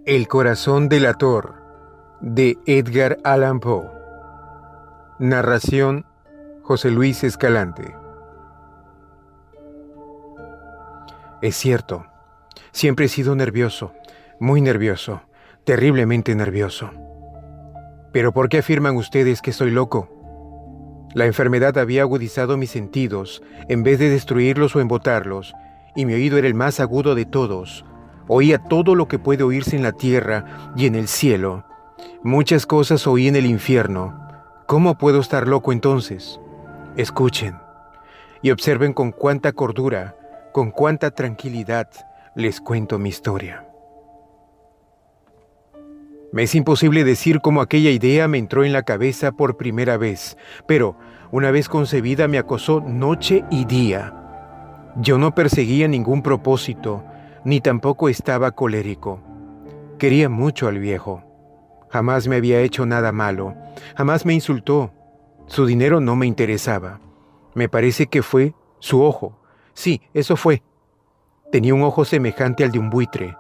El corazón delator, de Edgar Allan Poe. Narración: José Luis Escalante. Es cierto, siempre he sido nervioso, muy nervioso, terriblemente nervioso. ¿Pero por qué afirman ustedes que soy loco? La enfermedad había agudizado mis sentidos, en vez de destruirlos o embotarlos, y mi oído era el más agudo de todos. Oía todo lo que puede oírse en la tierra y en el cielo. Muchas cosas oí en el infierno. ¿Cómo puedo estar loco entonces? Escuchen y observen con cuánta cordura, con cuánta tranquilidad les cuento mi historia. Me es imposible decir cómo aquella idea me entró en la cabeza por primera vez, pero una vez concebida me acosó noche y día. Yo no perseguía ningún propósito, ni tampoco estaba colérico. Quería mucho al viejo. Jamás me había hecho nada malo, jamás me insultó. Su dinero no me interesaba. Me parece que fue su ojo. Sí, eso fue. Tenía un ojo semejante al de un buitre,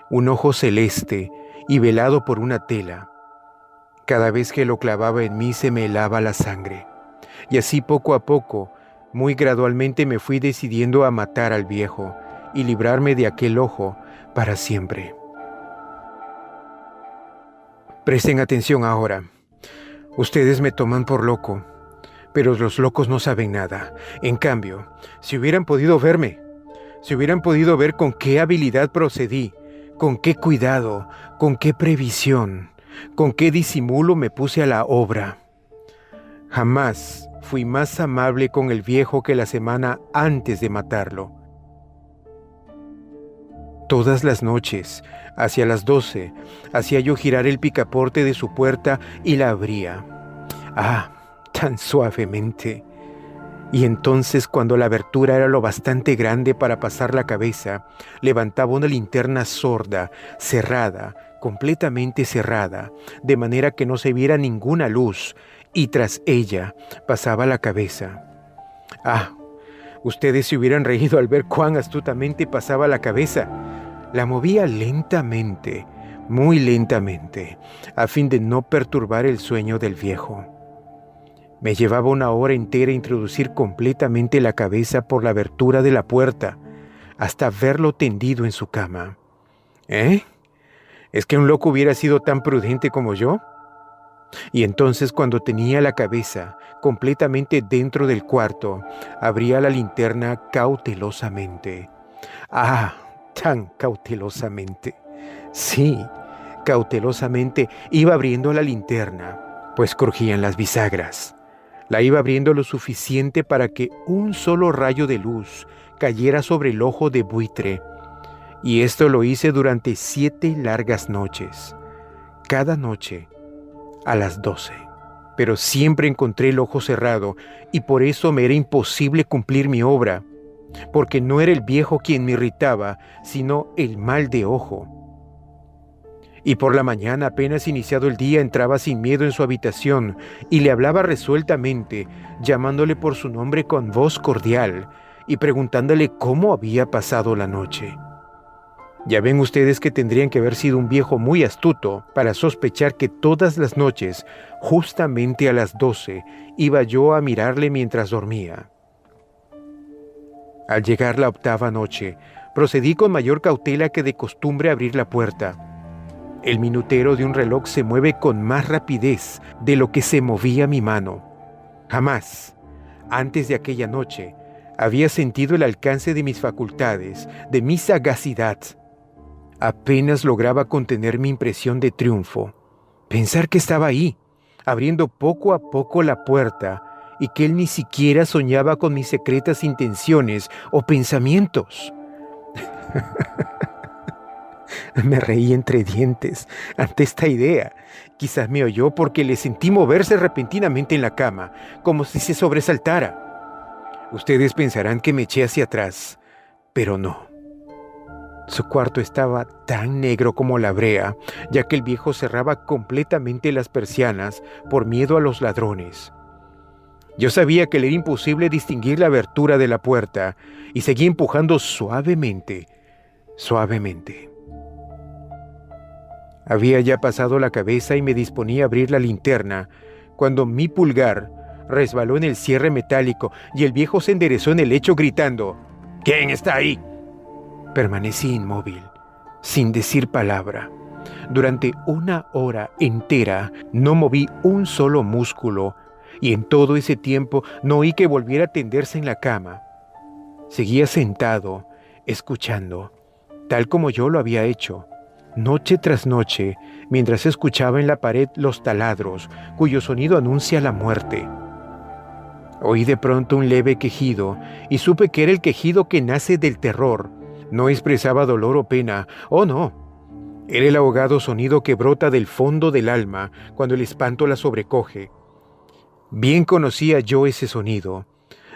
un ojo celeste y velado por una tela. Cada vez que lo clavaba en mí se me helaba la sangre. Y así poco a poco, muy gradualmente me fui decidiendo a matar al viejo y librarme de aquel ojo para siempre. Presten atención ahora. Ustedes me toman por loco, pero los locos no saben nada. En cambio, si hubieran podido verme, si hubieran podido ver con qué habilidad procedí, con qué cuidado, con qué previsión, con qué disimulo me puse a la obra. Jamás fui más amable con el viejo que la semana antes de matarlo. Todas las noches, hacia las 12, hacía yo girar el picaporte de su puerta y la abría. ¡Ah, tan suavemente! Y entonces, cuando la abertura era lo bastante grande para pasar la cabeza, levantaba una linterna sorda, cerrada, completamente cerrada, de manera que no se viera ninguna luz, y tras ella pasaba la cabeza. ¡Ah! Ustedes se hubieran reído al ver cuán astutamente pasaba la cabeza. La movía lentamente, muy lentamente, a fin de no perturbar el sueño del viejo. Me llevaba una hora entera introducir completamente la cabeza por la abertura de la puerta, hasta verlo tendido en su cama. ¿Eh? ¿Es que un loco hubiera sido tan prudente como yo? Y entonces, cuando tenía la cabeza completamente dentro del cuarto, abría la linterna cautelosamente. ¡Ah! Tan cautelosamente. Sí, cautelosamente iba abriendo la linterna, pues crujían las bisagras. La iba abriendo lo suficiente para que un solo rayo de luz cayera sobre el ojo de buitre. Y esto lo hice durante 7 largas noches. Cada noche a las 12. Pero siempre encontré el ojo cerrado, y por eso me era imposible cumplir mi obra, porque no era el viejo quien me irritaba, sino el mal de ojo. Y por la mañana, apenas iniciado el día, entraba sin miedo en su habitación y le hablaba resueltamente, llamándole por su nombre con voz cordial y preguntándole cómo había pasado la noche. Ya ven ustedes que tendrían que haber sido un viejo muy astuto para sospechar que todas las noches, justamente a las 12, iba yo a mirarle mientras dormía. Al llegar la 8ª noche, procedí con mayor cautela que de costumbre a abrir la puerta. El minutero de un reloj se mueve con más rapidez de lo que se movía mi mano. Jamás, antes de aquella noche, había sentido el alcance de mis facultades, de mi sagacidad. Apenas lograba contener mi impresión de triunfo. Pensar que estaba ahí, abriendo poco a poco la puerta, y que él ni siquiera soñaba con mis secretas intenciones o pensamientos. Me reí entre dientes ante esta idea. Quizás me oyó porque le sentí moverse repentinamente en la cama, como si se sobresaltara. Ustedes pensarán que me eché hacia atrás, pero no. Su cuarto estaba tan negro como la brea, ya que el viejo cerraba completamente las persianas por miedo a los ladrones. Yo sabía que le era imposible distinguir la abertura de la puerta y seguí empujando suavemente, suavemente. Había ya pasado la cabeza y me disponía a abrir la linterna, cuando mi pulgar resbaló en el cierre metálico y el viejo se enderezó en el lecho gritando: «¿Quién está ahí?». Permanecí inmóvil, sin decir palabra. Durante 1 hora entera no moví un solo músculo, y en todo ese tiempo no oí que volviera a tenderse en la cama. Seguía sentado, escuchando, tal como yo lo había hecho, noche tras noche, mientras escuchaba en la pared los taladros, cuyo sonido anuncia la muerte. Oí de pronto un leve quejido, y supe que era el quejido que nace del terror. No expresaba dolor o pena, oh no. Era el ahogado sonido que brota del fondo del alma cuando el espanto la sobrecoge. Bien conocía yo ese sonido.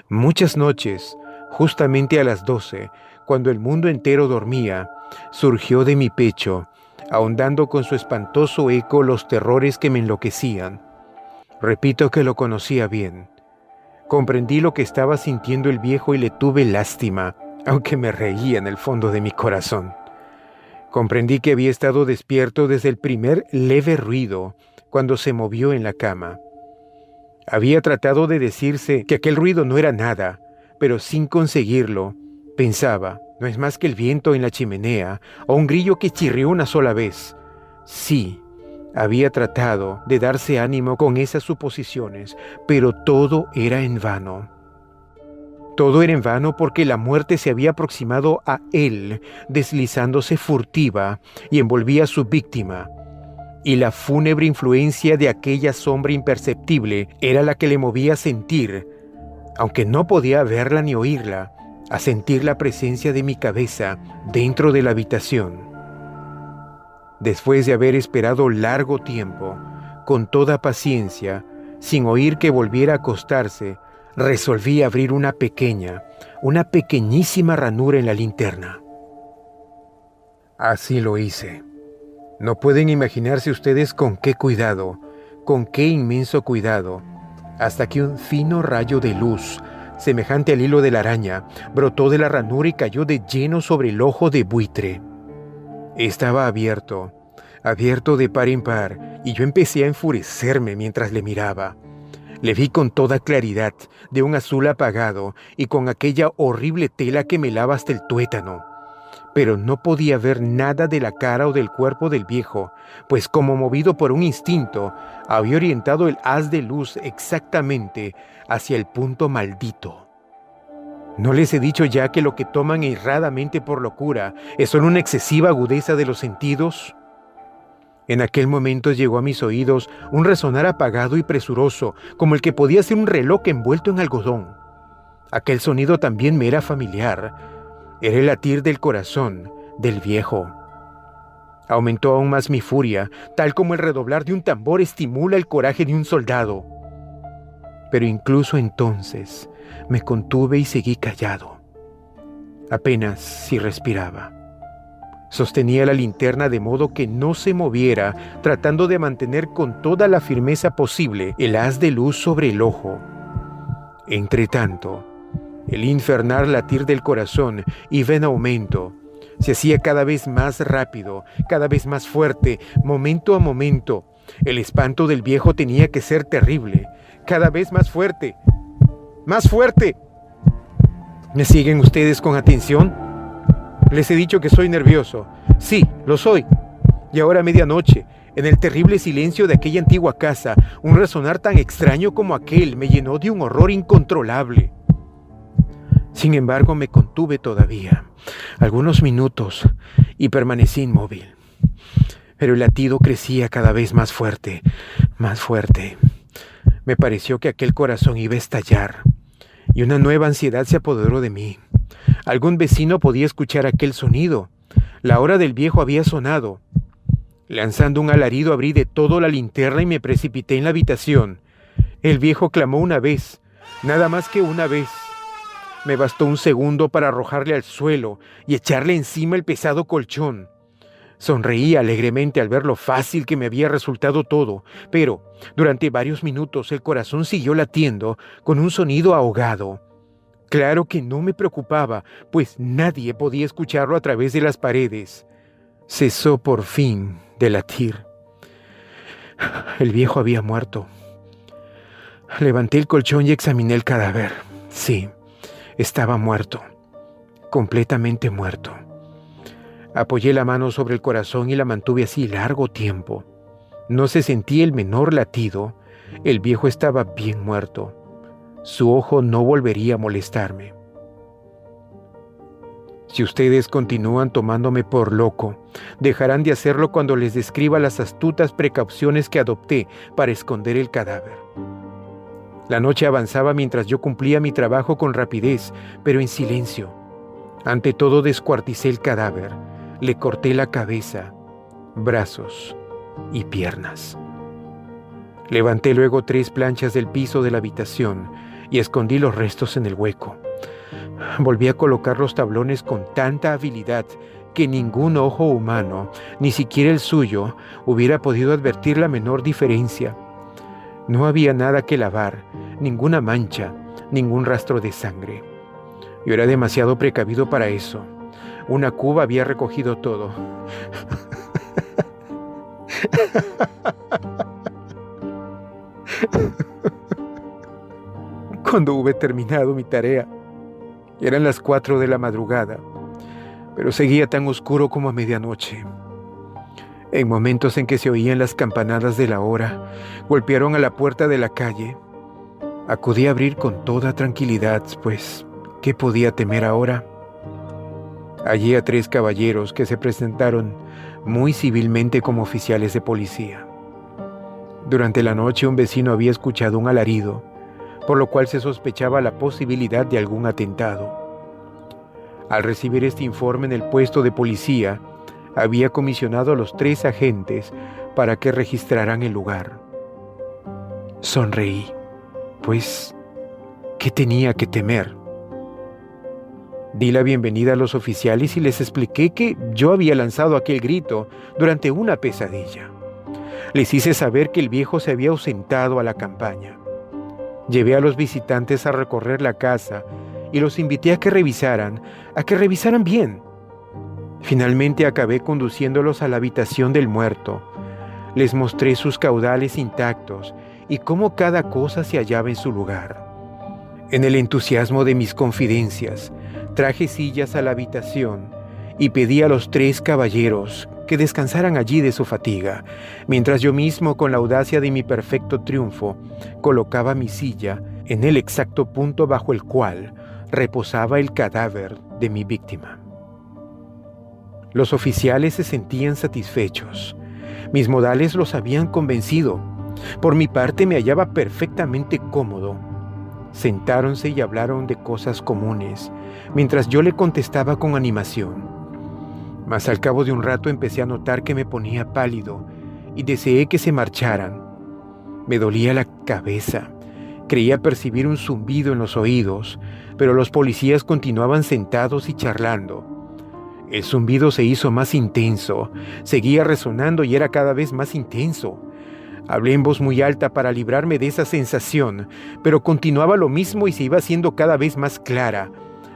Muchas noches, justamente a las 12, cuando el mundo entero dormía, surgió de mi pecho, ahondando con su espantoso eco los terrores que me enloquecían. Repito que lo conocía bien. Comprendí lo que estaba sintiendo el viejo y le tuve lástima, aunque me reía en el fondo de mi corazón. Comprendí que había estado despierto desde el primer leve ruido, cuando se movió en la cama. Había tratado de decirse que aquel ruido no era nada, pero sin conseguirlo, pensaba, no es más que el viento en la chimenea o un grillo que chirrió una sola vez. Sí, había tratado de darse ánimo con esas suposiciones, pero todo era en vano. Todo era en vano porque la muerte se había aproximado a él, deslizándose furtiva, y envolvía a su víctima. Y la fúnebre influencia de aquella sombra imperceptible era la que le movía a sentir, aunque no podía verla ni oírla, a sentir la presencia de mi cabeza dentro de la habitación. Después de haber esperado largo tiempo, con toda paciencia, sin oír que volviera a acostarse, resolví abrir una pequeñísima ranura en la linterna. Así lo hice. No pueden imaginarse ustedes con qué cuidado, con qué inmenso cuidado, hasta que un fino rayo de luz, semejante al hilo de la araña, brotó de la ranura y cayó de lleno sobre el ojo de buitre. Estaba abierto de par en par, y yo empecé a enfurecerme mientras le miraba. Le vi con toda claridad, de un azul apagado y con aquella horrible tela que me lava hasta el tuétano. Pero no podía ver nada de la cara o del cuerpo del viejo, pues como movido por un instinto, había orientado el haz de luz exactamente hacia el punto maldito. ¿No les he dicho ya que lo que toman erradamente por locura es solo una excesiva agudeza de los sentidos? En aquel momento llegó a mis oídos un resonar apagado y presuroso, como el que podía ser un reloj envuelto en algodón. Aquel sonido también me era familiar. Era el latir del corazón del viejo. Aumentó aún más mi furia, tal como el redoblar de un tambor estimula el coraje de un soldado. Pero incluso entonces me contuve y seguí callado. Apenas si respiraba. Sostenía la linterna de modo que no se moviera, tratando de mantener con toda la firmeza posible el haz de luz sobre el ojo. Entretanto, el infernal latir del corazón iba en aumento. Se hacía cada vez más rápido, cada vez más fuerte, momento a momento. El espanto del viejo tenía que ser terrible, cada vez más fuerte. ¡Más fuerte! ¿Me siguen ustedes con atención? Les he dicho que soy nervioso. Sí, lo soy. Y ahora a medianoche, en el terrible silencio de aquella antigua casa, un resonar tan extraño como aquel me llenó de un horror incontrolable. Sin embargo, me contuve todavía, algunos minutos, y permanecí inmóvil. Pero el latido crecía cada vez más fuerte, más fuerte. Me pareció que aquel corazón iba a estallar, y una nueva ansiedad se apoderó de mí. Algún vecino podía escuchar aquel sonido. La hora del viejo había sonado. Lanzando un alarido, abrí de todo la linterna y me precipité en la habitación. El viejo clamó una vez, nada más que una vez. Me bastó un segundo para arrojarle al suelo y echarle encima el pesado colchón. Sonreí alegremente al ver lo fácil que me había resultado todo, pero durante varios minutos el corazón siguió latiendo con un sonido ahogado. Claro que no me preocupaba, pues nadie podía escucharlo a través de las paredes. Cesó por fin de latir. El viejo había muerto. Levanté el colchón y examiné el cadáver. Sí, estaba muerto, completamente muerto. Apoyé la mano sobre el corazón y la mantuve así largo tiempo. No se sentía el menor latido. El viejo estaba bien muerto. Su ojo no volvería a molestarme. Si ustedes continúan tomándome por loco, dejarán de hacerlo cuando les describa las astutas precauciones que adopté para esconder el cadáver. La noche avanzaba mientras yo cumplía mi trabajo con rapidez, pero en silencio. Ante todo descuarticé el cadáver, le corté la cabeza, brazos y piernas. Levanté luego 3 planchas del piso de la habitación y escondí los restos en el hueco. Volví a colocar los tablones con tanta habilidad que ningún ojo humano, ni siquiera el suyo, hubiera podido advertir la menor diferencia. No había nada que lavar, ninguna mancha, ningún rastro de sangre. Yo era demasiado precavido para eso. Una cuba había recogido todo. Cuando hube terminado mi tarea, eran las 4 de la madrugada, pero seguía tan oscuro como a medianoche. En momentos en que se oían las campanadas de la hora, golpearon a la puerta de la calle. Acudí a abrir con toda tranquilidad, pues, ¿qué podía temer ahora? Hallé a 3 caballeros que se presentaron muy civilmente como oficiales de policía. Durante la noche un vecino había escuchado un alarido, por lo cual se sospechaba la posibilidad de algún atentado. Al recibir este informe en el puesto de policía, había comisionado a los 3 agentes para que registraran el lugar. Sonreí, pues, ¿qué tenía que temer? Di la bienvenida a los oficiales y les expliqué que yo había lanzado aquel grito durante una pesadilla. Les hice saber que el viejo se había ausentado a la campaña. Llevé a los visitantes a recorrer la casa y los invité a que revisaran bien. Finalmente acabé conduciéndolos a la habitación del muerto. Les mostré sus caudales intactos y cómo cada cosa se hallaba en su lugar. En el entusiasmo de mis confidencias, traje sillas a la habitación y pedí a los 3 caballeros que descansaran allí de su fatiga, mientras yo mismo, con la audacia de mi perfecto triunfo, colocaba mi silla en el exacto punto bajo el cual reposaba el cadáver de mi víctima. Los oficiales se sentían satisfechos. Mis modales los habían convencido. Por mi parte me hallaba perfectamente cómodo. Sentáronse y hablaron de cosas comunes, mientras yo le contestaba con animación. Mas al cabo de un rato empecé a notar que me ponía pálido y deseé que se marcharan. Me dolía la cabeza. Creía percibir un zumbido en los oídos, pero los policías continuaban sentados y charlando. El zumbido se hizo más intenso, seguía resonando y era cada vez más intenso. Hablé en voz muy alta para librarme de esa sensación, pero continuaba lo mismo y se iba haciendo cada vez más clara,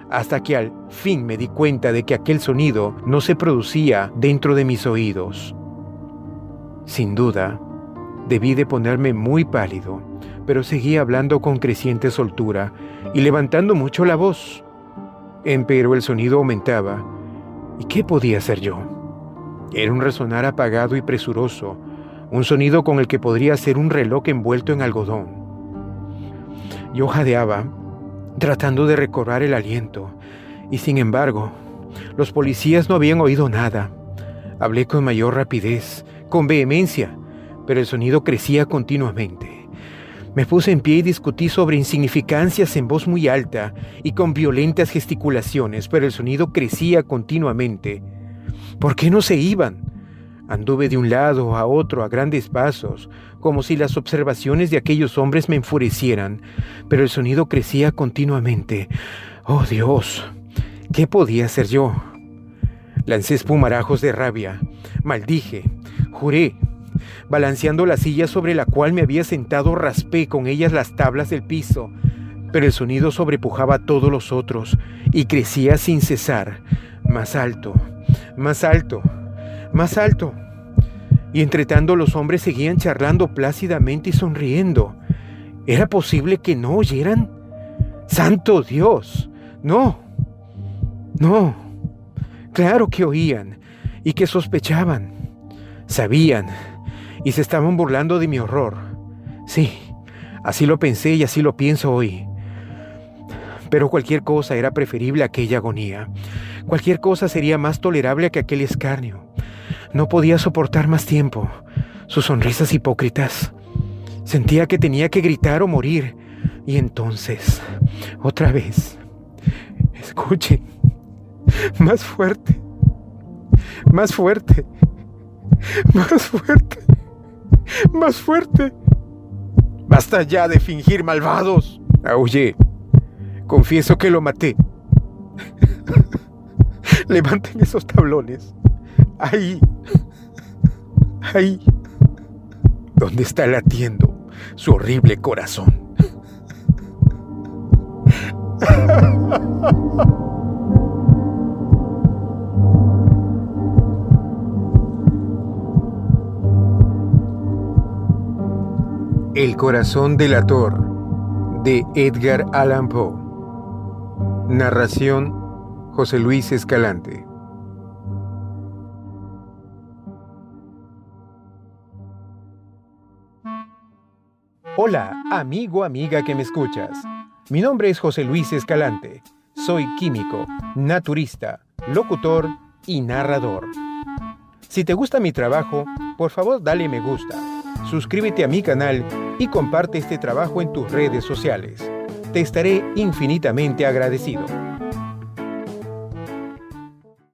hasta que al fin me di cuenta de que aquel sonido no se producía dentro de mis oídos. Sin duda, debí de ponerme muy pálido, pero seguía hablando con creciente soltura y levantando mucho la voz. Empero el sonido aumentaba. ¿Y qué podía hacer yo? Era un resonar apagado y presuroso, un sonido con el que podría ser un reloj envuelto en algodón. Yo jadeaba, tratando de recobrar el aliento, y sin embargo, los policías no habían oído nada. Hablé con mayor rapidez, con vehemencia, pero el sonido crecía continuamente. Me puse en pie y discutí sobre insignificancias en voz muy alta y con violentas gesticulaciones, pero el sonido crecía continuamente. ¿Por qué no se iban? Anduve de un lado a otro a grandes pasos, como si las observaciones de aquellos hombres me enfurecieran, pero el sonido crecía continuamente. ¡Oh, Dios! ¿Qué podía hacer yo? Lancé espumarajos de rabia, maldije, juré. Balanceando la silla sobre la cual me había sentado, raspé con ellas las tablas del piso, pero el sonido sobrepujaba a todos los otros y crecía sin cesar, más alto, más alto, más alto. Y entre tanto los hombres seguían charlando plácidamente y sonriendo. ¿Era posible que no oyeran? ¡Santo Dios! No, no. Claro que oían y que sospechaban. Sabían y se estaban burlando de mi horror. Sí, así lo pensé y así lo pienso hoy. Pero cualquier cosa era preferible a aquella agonía. Cualquier cosa sería más tolerable que aquel escarnio. No podía soportar más tiempo sus sonrisas hipócritas. Sentía que tenía que gritar o morir. Y entonces, otra vez, escuchen, más fuerte, más fuerte, más fuerte, más fuerte. ¡Basta ya de fingir, malvados! Aullé. Confieso que lo maté. Levanten esos tablones. Ahí. Ahí. Donde está latiendo su horrible corazón. El corazón delator de Edgar Allan Poe. Narración José Luis Escalante. Hola, amigo, amiga que me escuchas. Mi nombre es José Luis Escalante. Soy químico, naturista, locutor y narrador. Si te gusta mi trabajo, por favor dale me gusta, suscríbete a mi canal y comparte este trabajo en tus redes sociales. Te estaré infinitamente agradecido.